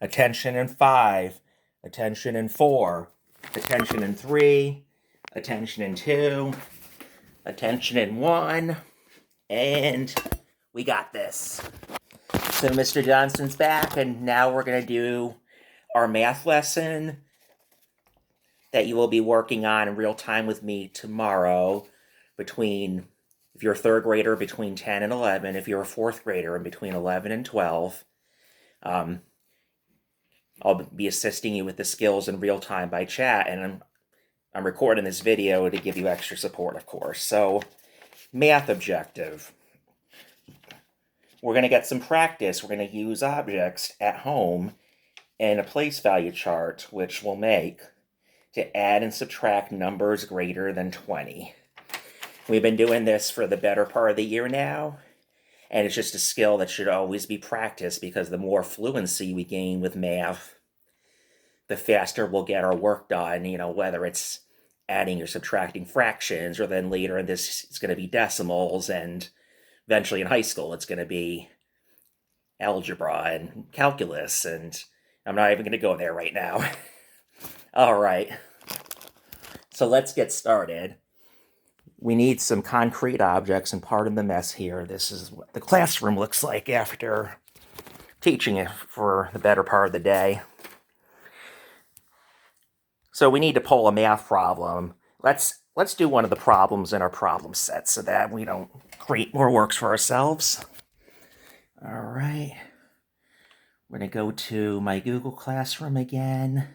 attention in 5, attention in 4, attention in 3, attention in 2, attention in 1, and we got this. So Mr. Johnson's back, and now we're going to do our math lesson that you will be working on in real time with me tomorrow between, if you're a third grader, between 10 and 11, if you're a fourth grader, in between 11 and 12. I'll be assisting you with the skills in real time by chat, and I'm recording this video to give you extra support, of course. So, math objective. We're going to get some practice. We're going to use objects at home and a place value chart, which we'll make to add and subtract numbers greater than 20. We've been doing this for the better part of the year now, and it's just a skill that should always be practiced, because the more fluency we gain with math, the faster we'll get our work done, whether it's adding or subtracting fractions, or then later in this, it's going to be decimals, and eventually in high school, it's going to be algebra and calculus, and I'm not even going to go there right now. All right, so let's get started. We need some concrete objects, and pardon the mess here. This is what the classroom looks like after teaching it for the better part of the day. So we need to pull a math problem. Let's do one of the problems in our problem set so that we don't create more works for ourselves. All right. We're going to go to my Google Classroom again.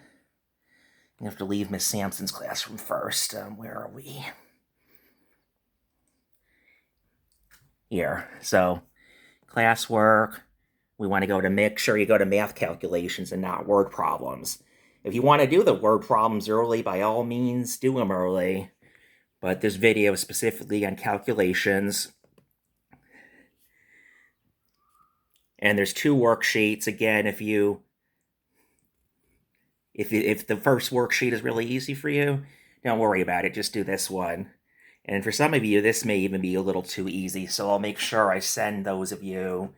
I have to leave Miss Sampson's classroom first. Where are we? Here. So, classwork. We want to go to, make sure you go to math calculations and not word problems. If you want to do the word problems early, by all means, do them early. But this video is specifically on calculations. And there's 2 worksheets. Again, if the first worksheet is really easy for you, don't worry about it. Just do this one. And for some of you, this may even be a little too easy. So I'll make sure I send those of you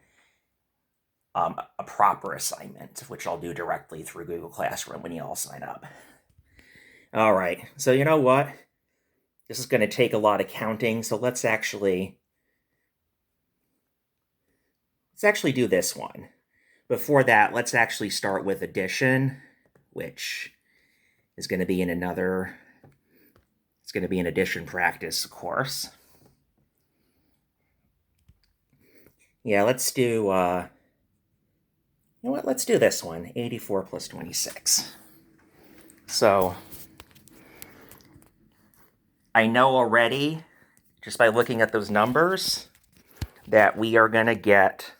a proper assignment, which I'll do directly through Google Classroom when you all sign up. All right, so you know what? This is going to take a lot of counting, so let's actually do this one. Before that, let's actually start with addition, which is going to be in it's going to be an addition practice, of course. Yeah, let's do, you know what, let's do this one, 84 plus 26. So, I know already, just by looking at those numbers, that we are going to get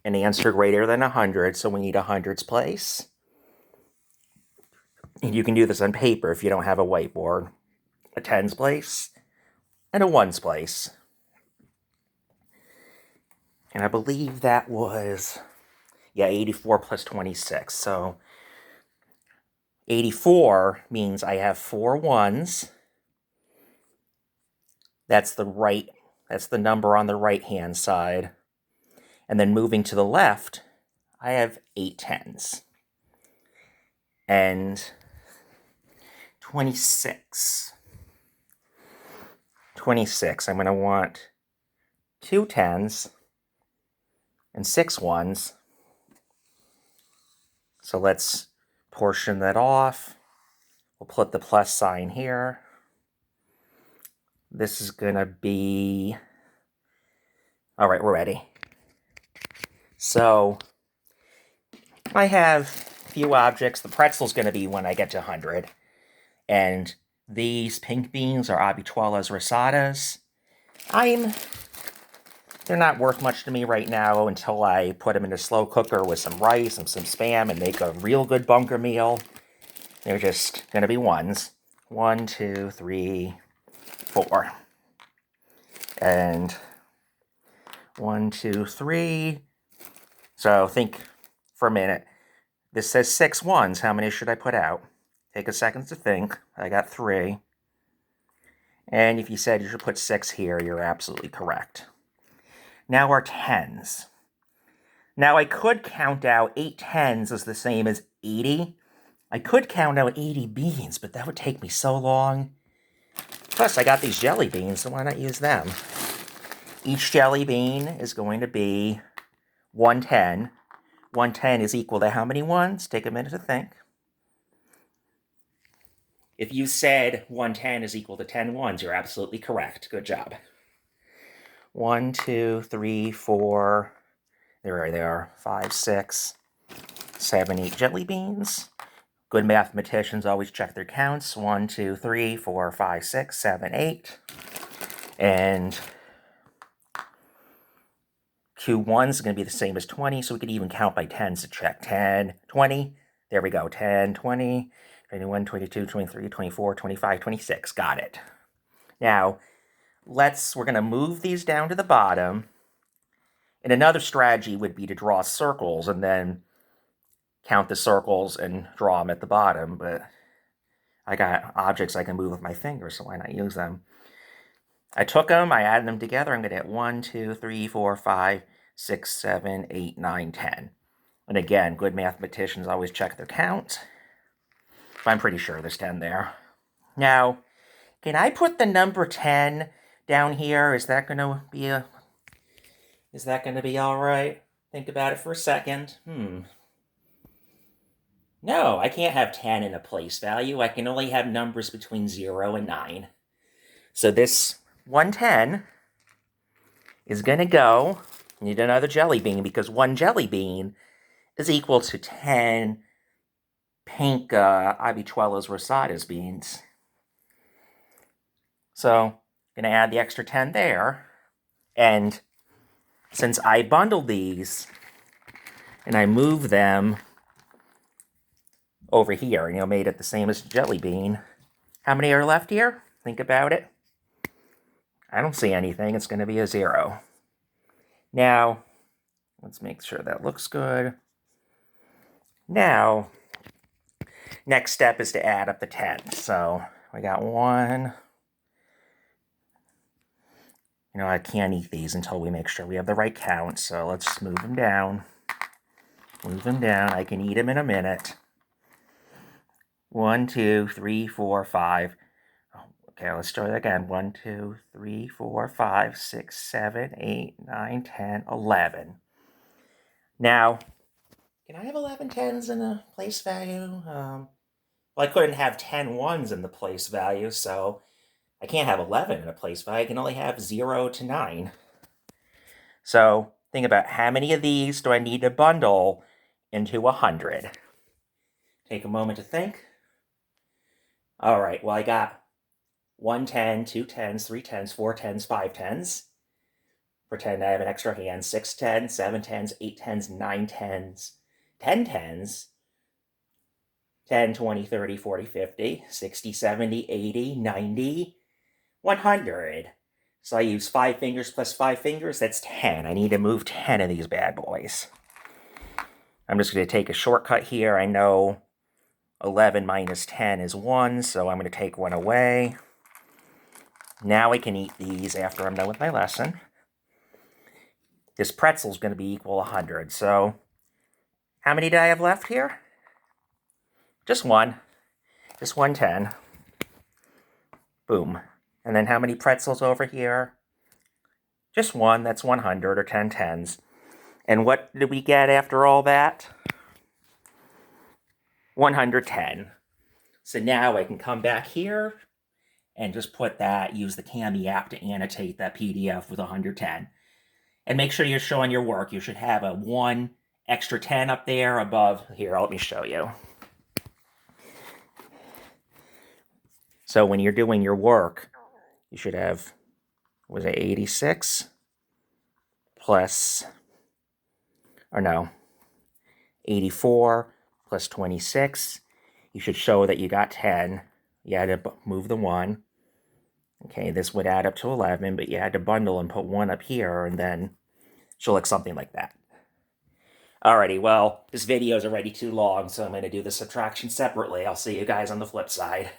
an answer greater than 100, so we need a hundreds place. And you can do this on paper if you don't have a whiteboard. A tens place and a ones place. And I believe that was, 84 plus 26. So 84 means I have 4 ones. That's the number on the right-hand side. And then moving to the left, I have 8 tens. And 26, I'm going to want 2 tens and 6 ones. So let's portion that off. We'll put the plus sign here. This is going to be... All right, we're ready. So I have a few objects. The pretzel's going to be when I get to 100. And these pink beans are habichuelas rosadas. They're not worth much to me right now until I put them in a slow cooker with some rice and some Spam and make a real good bunker meal. They're just going to be ones. 1, 2, 3, 4. And 1, 2, 3. So think for a minute. This says 6 ones. How many should I put out? Take a second to think. I got 3. And if you said you should put 6 here, you're absolutely correct. Now our tens. Now, I could count out 8 tens as the same as 80. I could count out 80 beans, but that would take me so long. Plus, I got these jelly beans, so why not use them? Each jelly bean is going to be 110. 110 is equal to how many ones? Take a minute to think. If you said 110 is equal to 10 ones, you're absolutely correct. Good job. 1, 2, 3, 4, there they are, 5, 6, 7, 8 jelly beans. Good mathematicians always check their counts. 1, 2, 3, 4, 5, 6, 7, 8. And 2 ones is going to be the same as 20, so we could even count by tens to check. 10, 20. There we go. 10, 20, 21, 22, 23, 24, 25, 26. Got it. Now, we're going to move these down to the bottom. And another strategy would be to draw circles and then count the circles and draw them at the bottom. But I got objects I can move with my fingers, so why not use them? I took them, I added them together. I'm going to get 1, 2, 3, 4, 5, 6, 7, 8, 9, 10. And again, good mathematicians always check their count. But I'm pretty sure there's 10 there. Now, can I put the number 10 down here? Is that going to be all right? Think about it for a second. No, I can't have 10 in a place value. I can only have numbers between 0 and 9. So this 110 is going to go, need another jelly bean, because 1 jelly bean is equal to 10 pink Habichuelos Rosadas beans. So I'm going to add the extra 10 there. And since I bundled these and I moved them over here, made it the same as jelly bean, how many are left here? Think about it. I don't see anything. It's going to be a 0. Now, let's make sure that looks good. Now, next step is to add up the 10s. So we got 1. I can't eat these until we make sure we have the right count. So let's move them down. Move them down. I can eat them in a minute. 1, 2, 3, 4, 5. Okay, let's try that again. 1, 2, 3, 4, 5, 6, 7, 8, 9, 10, 11. Now, can I have 11 tens in a place value? Well, I couldn't have 10 ones in the place value, so I can't have 11 in a place value. I can only have 0 to 9. So think about how many of these do I need to bundle into 100? Take a moment to think. All right, well, I got 1 10, 2 10s, 3 10s, 4 10s, 5 10s. Pretend I have an extra hand. 6 10s, 7 10s, 8 10s, 9 10s, 10 10s, 10, 20, 30, 40, 50, 60, 70, 80, 90, 100. So I use 5 fingers plus 5 fingers. That's 10. I need to move 10 of these bad boys. I'm just going to take a shortcut here. I know 11 minus 10 is 1, so I'm going to take 1 away. Now I can eat these after I'm done with my lesson. This pretzel is going to be equal 100. So how many do I have left here? Just 1. Just 110. Boom. And then how many pretzels over here? Just 1. That's 100, or 10 tens. And what did we get after all that? 110. So now I can come back here and just put that, use the Cami app to annotate that PDF with 110. And make sure you're showing your work. You should have a 1 extra 10 up there above. Here, let me show you. So when you're doing your work, you should have, was it 86 plus, or no, 84 plus 26. You should show that you got 10. You had to move the 1. Okay, this would add up to 11, but you had to bundle and put 1 up here, and then she'll look something like that. Alrighty, well, this video is already too long, so I'm going to do the subtraction separately. I'll see you guys on the flip side,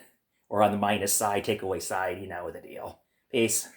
or on the minus side, takeaway side, you know the deal. Peace.